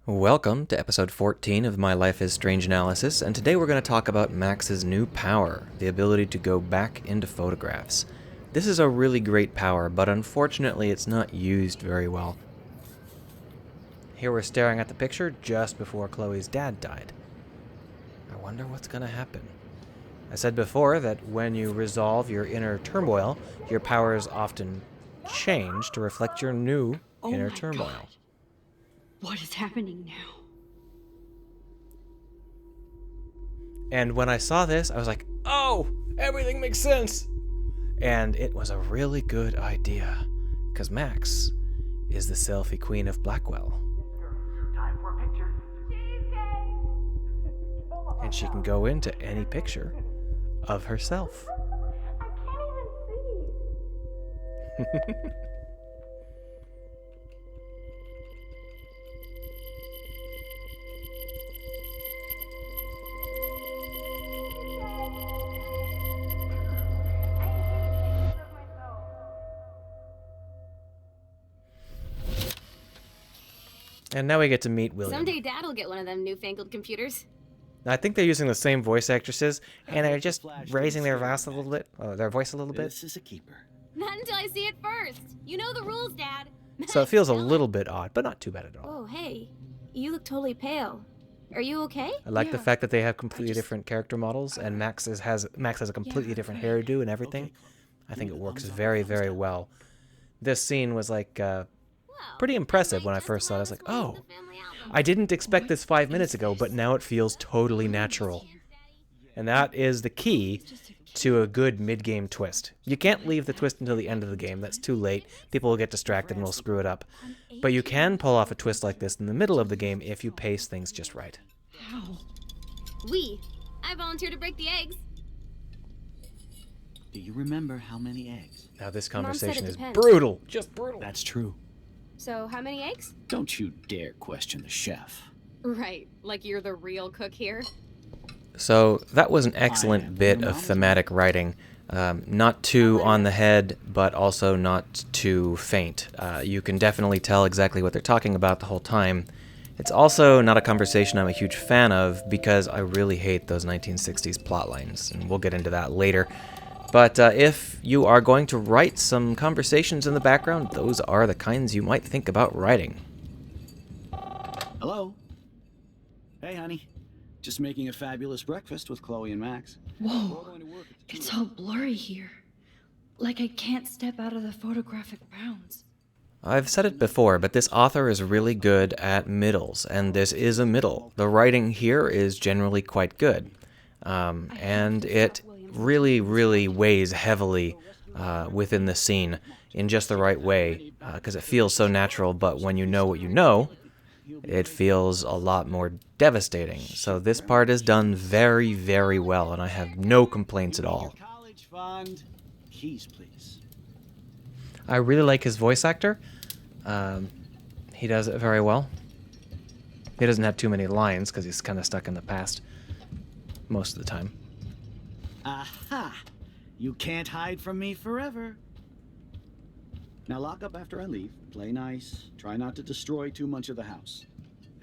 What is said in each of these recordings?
Welcome to episode 14 of My Life is Strange Analysis, and today we're going to talk about Max's new power, the ability to go back into photographs. This is a really great power, but unfortunately it's not used very well. Here we're staring at the picture just before Chloe's dad died. I wonder what's going to happen. I said before that when you resolve your inner turmoil, your powers often change to reflect your new inner turmoil. God. What is happening now? And when I saw this, I was like, oh, everything makes sense. And it was a really good idea, because Max is the selfie queen of Blackwell. Time for a picture. And she can go into any picture of herself. I can't even see. And now we get to meet William. Someday Dad'll get one of them newfangled computers. I think they're using the same voice actresses, and they're just raising their voice a little bit. This is a keeper. Not until I see it first. You know the rules, Dad. So it feels a little bit odd, but not too bad at all. Oh, hey. You look totally pale. Are you okay? I like the fact that they have completely different character models, and Max has a completely different hairdo and everything. I think it works very, very well. This scene was like pretty impressive when I first saw it. I was like, oh, I didn't expect this 5 minutes ago, but now it feels totally natural. And that is the key to a good mid-game twist. You can't leave the twist until the end of the game. That's too late. People will get distracted and will screw it up. But you can pull off a twist like this in the middle of the game if you pace things just right. How? I volunteer to break the eggs. Do you remember how many eggs? Now this Mom said conversation it is depends. brutal. Just brutal. That's true. So, how many eggs? Don't you dare question the chef. Right, like you're the real cook here. So that was an excellent bit of thematic writing. Not too on the head, but also not too faint. You can definitely tell exactly what they're talking about the whole time. It's also not a conversation I'm a huge fan of because I really hate those 1960s plot lines, and we'll get into that later. But if you are going to write some conversations in the background, those are the kinds you might think about writing. Hello? Hey, honey. Just making a fabulous breakfast with Chloe and Max. Whoa. It's all blurry here. Like I can't step out of the photographic bounds. I've said it before, but this author is really good at middles, and this is a middle. The writing here is generally quite good, and it really, really weighs heavily within the scene in just the right way, because it feels so natural, but when you know what you know, it feels a lot more devastating. So this part is done very, very well, and I have no complaints at all. College fund. Keys, please. I really like his voice actor. He does it very well. He doesn't have too many lines because he's kind of stuck in the past most of the time. Aha! You can't hide from me forever. Now lock up after I leave. Play nice. Try not to destroy too much of the house.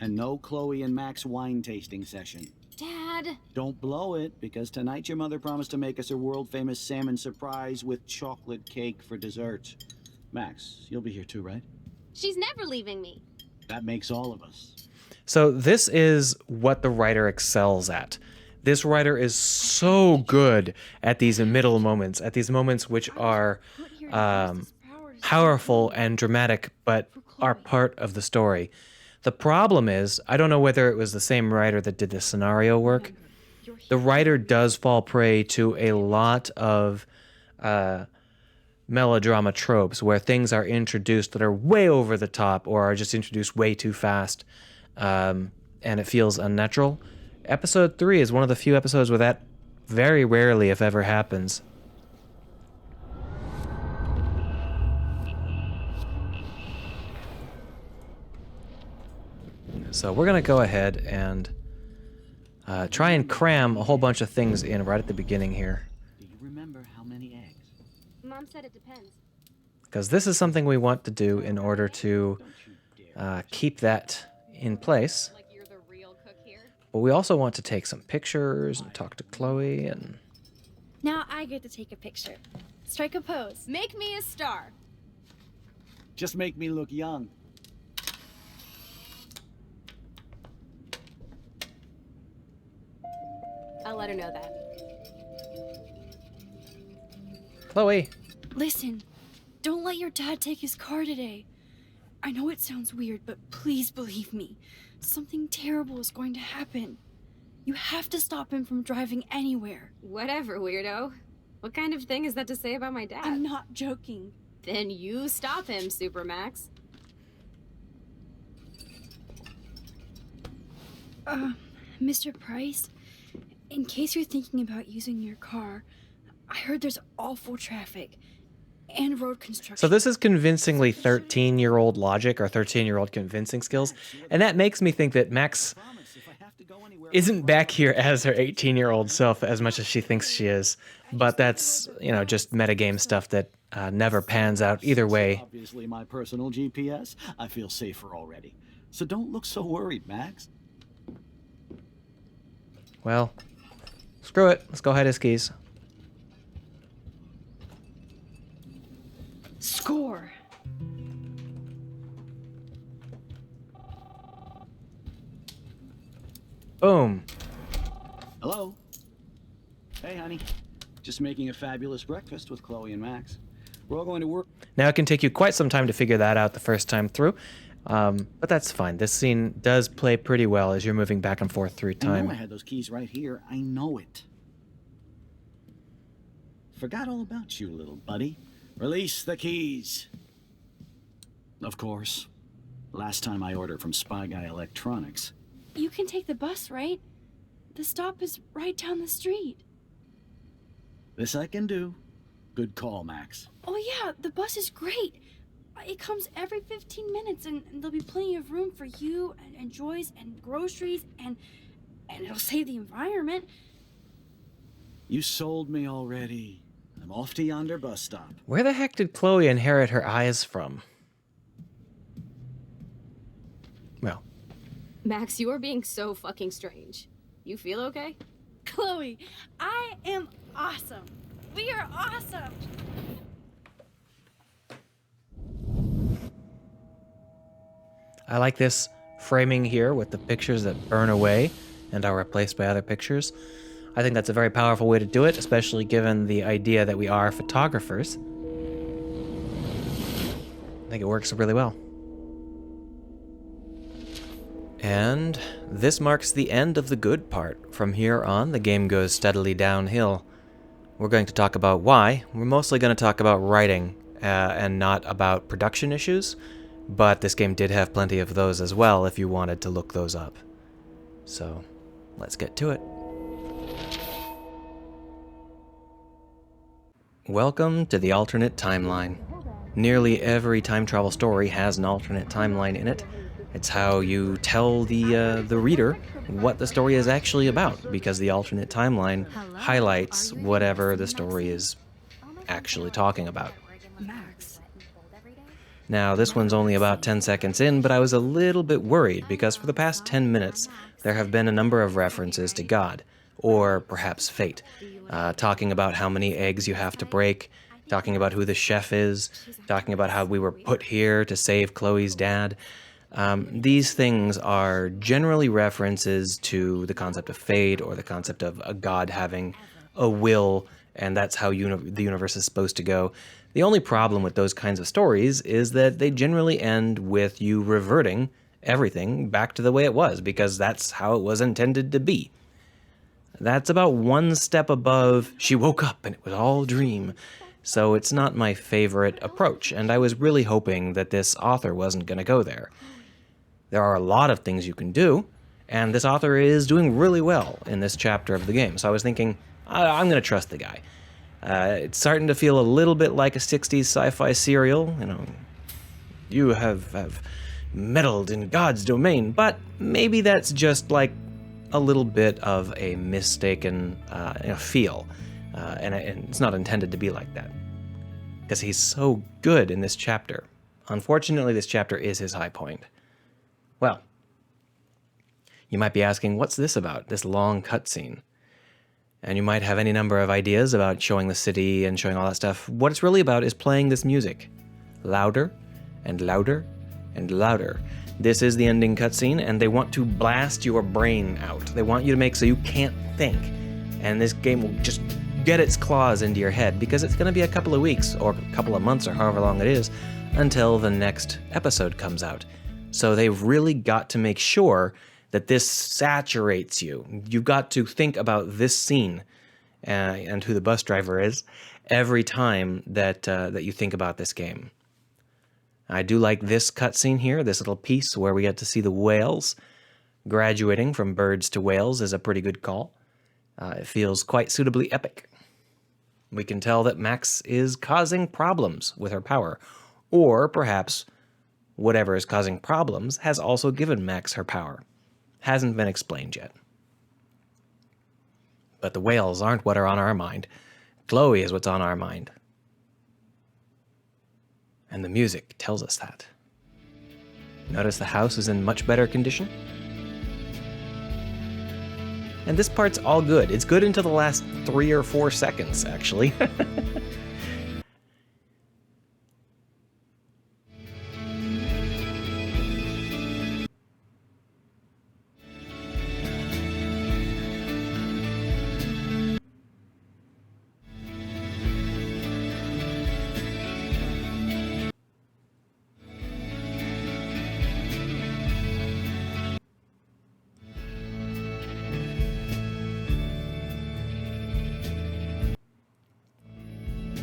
And no Chloe and Max wine tasting session. Dad! Don't blow it, because tonight your mother promised to make us a world-famous salmon surprise with chocolate cake for dessert. Max, you'll be here too, right? She's never leaving me. That makes all of us. So this is what the writer excels at. This writer is so good at these middle moments, at these moments which are powerful and dramatic, but are part of the story. The problem is, I don't know whether it was the same writer that did the scenario work. The writer does fall prey to a lot of melodrama tropes where things are introduced that are way over the top or are just introduced way too fast, and it feels unnatural. Episode 3 is one of the few episodes where that very rarely, if ever, happens. So we're going to go ahead and try and cram a whole bunch of things in right at the beginning here. Do you remember how many eggs? Mom said it depends. Because this is something we want to do in order to keep that in place. Like you're the real cook here. But we also want to take some pictures and talk to Chloe and... Now I get to take a picture. Strike a pose. Make me a star. Just make me look young. I'll let her know that. Chloe! Listen, don't let your dad take his car today. I know it sounds weird, but please believe me. Something terrible is going to happen. You have to stop him from driving anywhere. Whatever, weirdo. What kind of thing is that to say about my dad? I'm not joking. Then you stop him, Supermax. Mr. Price, in case you're thinking about using your car, I heard there's awful traffic and road construction. So this is convincingly 13-year-old logic or 13-year-old convincing skills. And that makes me think that Max isn't back here as her 18-year-old self as much as she thinks she is. But that's, you know, just metagame stuff that never pans out either way. Obviously my personal GPS. I feel safer already. So don't look so worried, Max. Well, screw it. Let's go hide his keys. Score. Boom. Hello? Hey, honey. Just making a fabulous breakfast with Chloe and Max. We're all going to work. Now, it can take you quite some time to figure that out the first time through, but that's fine. This scene does play pretty well as you're moving back and forth through I know I time. had those keys right here. I know it. Forgot all about you, little buddy. Release the keys. Of course. Last time I ordered from Spy Guy Electronics. You can take the bus, right? The stop is right down the street. This I can do. Good call, Max. Oh yeah, the bus is great. It comes every 15 minutes and there'll be plenty of room for you and Joyce and groceries and it'll save the environment. You sold me already. I'm off to yonder bus stop. Where the heck did Chloe inherit her eyes from? Well, Max, you are being so fucking strange. You feel okay? Chloe, I am awesome. We are awesome. I like this framing here with the pictures that burn away and are replaced by other pictures. I think that's a very powerful way to do it, especially given the idea that we are photographers. I think it works really well. And this marks the end of the good part. From here on, the game goes steadily downhill. We're going to talk about why. We're mostly going to talk about writing and not about production issues, but this game did have plenty of those as well if you wanted to look those up. So, let's get to it. Welcome to the alternate timeline. Nearly every time travel story has an alternate timeline in it. It's how you tell the reader what the story is actually about, because the alternate timeline highlights whatever the story is actually talking about. Max. Now, this one's only about 10 seconds in, but I was a little bit worried because for the past 10 minutes, there have been a number of references to God, or perhaps fate, talking about how many eggs you have to break, talking about who the chef is, talking about how we were put here to save Chloe's dad. These things are generally references to the concept of fate or the concept of a god having a will, and that's how the universe is supposed to go. The only problem with those kinds of stories is that they generally end with you reverting everything back to the way it was, because that's how it was intended to be. That's about one step above she woke up and it was all a dream. So it's not my favorite approach, and I was really hoping that this author wasn't going to go there. There are a lot of things you can do, and this author is doing really well in this chapter of the game. So I was thinking, I'm going to trust the guy. It's starting to feel a little bit like a 60s sci-fi serial. You know, you have meddled in God's domain, but maybe that's just like a little bit of a mistaken feel, and it's not intended to be like that, because he's so good in this chapter. Unfortunately, this chapter is his high point. Well, You might be asking, what's this about, this long cutscene? And you might have any number of ideas about showing the city and showing all that stuff. What it's really about is playing this music. Louder and louder and louder. This is the ending cutscene, and they want to blast your brain out. They want you to make so you can't think. And this game will just get its claws into your head, because it's going to be a couple of weeks, or a couple of months, or however long it is, until the next episode comes out. So they've really got to make sure that this saturates you. You've got to think about this scene and who the bus driver is every time that you think about this game. I do like this cutscene here, this little piece where we get to see the whales. Graduating from birds to whales is a pretty good call. It feels quite suitably epic. We can tell that Max is causing problems with her power, or perhaps whatever is causing problems has also given Max her power. Hasn't been explained yet. But the whales aren't what are on our mind. Chloe is what's on our mind. And the music tells us that. Notice the house is in much better condition. And this part's all good. It's good until the last 3 or 4 seconds, actually.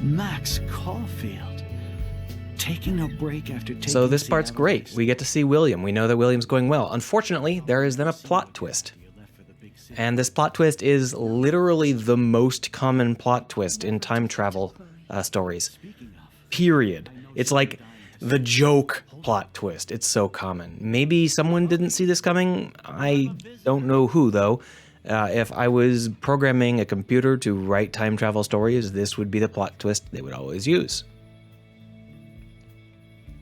Max Caulfield. Taking a break after taking So this part's Seattle great. Racing. We get to see William. We know that William's going well. Unfortunately, there is then a plot twist. And this plot twist is literally the most common plot twist in time travel stories. Period. It's like the joke plot twist. It's so common. Maybe someone didn't see this coming. I don't know who, though. If I was programming a computer to write time travel stories, this would be the plot twist they would always use.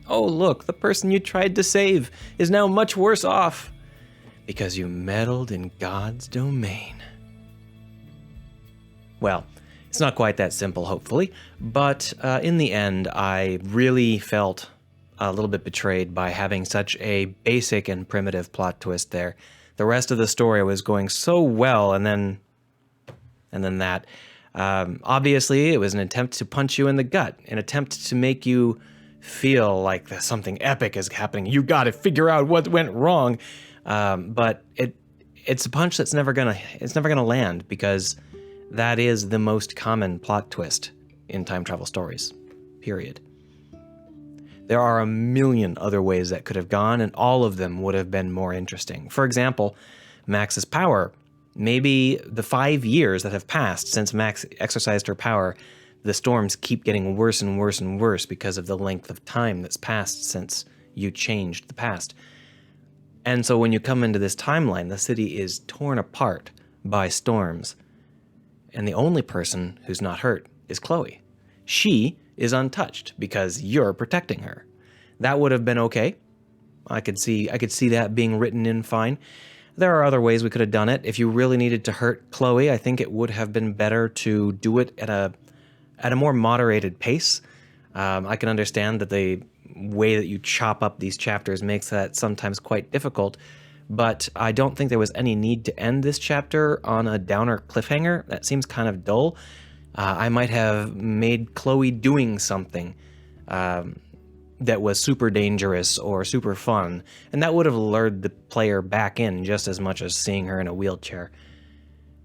Oh, look, the person you tried to save is now much worse off because you meddled in God's domain. Well, it's not quite that simple, hopefully, but in the end, I really felt a little bit betrayed by having such a basic and primitive plot twist there. The rest of the story was going so well, and then that. Obviously, it was an attempt to punch you in the gut, an attempt to make you feel like something epic is happening. You got to figure out what went wrong, but it's a punch that's never gonna land, because that is the most common plot twist in time travel stories. Period. There are a million other ways that could have gone, and all of them would have been more interesting. For example, Max's power. Maybe the 5 years that have passed since Max exercised her power, the storms keep getting worse and worse and worse because of the length of time that's passed since you changed the past. And so when you come into this timeline, the city is torn apart by storms. And the only person who's not hurt is Chloe. She is untouched because you're protecting her. That would have been okay. I could see that being written in fine. There are other ways we could have done it. If you really needed to hurt Chloe, I think it would have been better to do it at a more moderated pace. I can understand that the way that you chop up these chapters makes that sometimes quite difficult, but I don't think there was any need to end this chapter on a downer cliffhanger. That seems kind of dull. I might have made Chloe doing something that was super dangerous or super fun, and that would have lured the player back in just as much as seeing her in a wheelchair.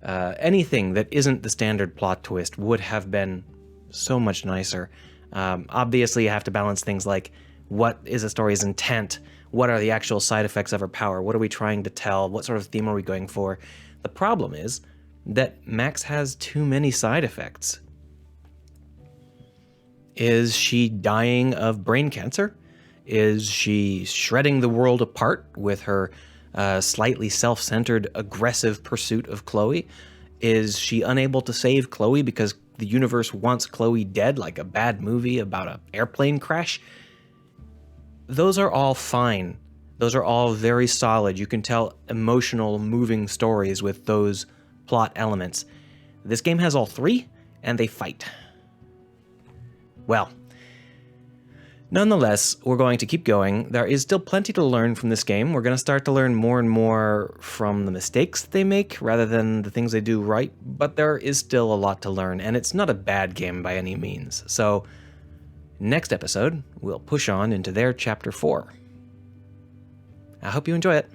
Anything that isn't the standard plot twist would have been so much nicer. Obviously, you have to balance things like, what is a story's intent? What are the actual side effects of her power? What are we trying to tell? What sort of theme are we going for? The problem is that Max has too many side effects. Is she dying of brain cancer? Is she shredding the world apart with her slightly self-centered, aggressive pursuit of Chloe? Is she unable to save Chloe because the universe wants Chloe dead, like a bad movie about an airplane crash? Those are all fine Those are all very solid. You can tell emotional, moving stories with those plot elements. This game has all three, and they fight. Well, nonetheless, we're going to keep going. There is still plenty to learn from this game. We're going to start to learn more and more from the mistakes they make rather than the things they do right, but there is still a lot to learn, and it's not a bad game by any means. So, next episode, we'll push on into their Chapter 4. I hope you enjoy it.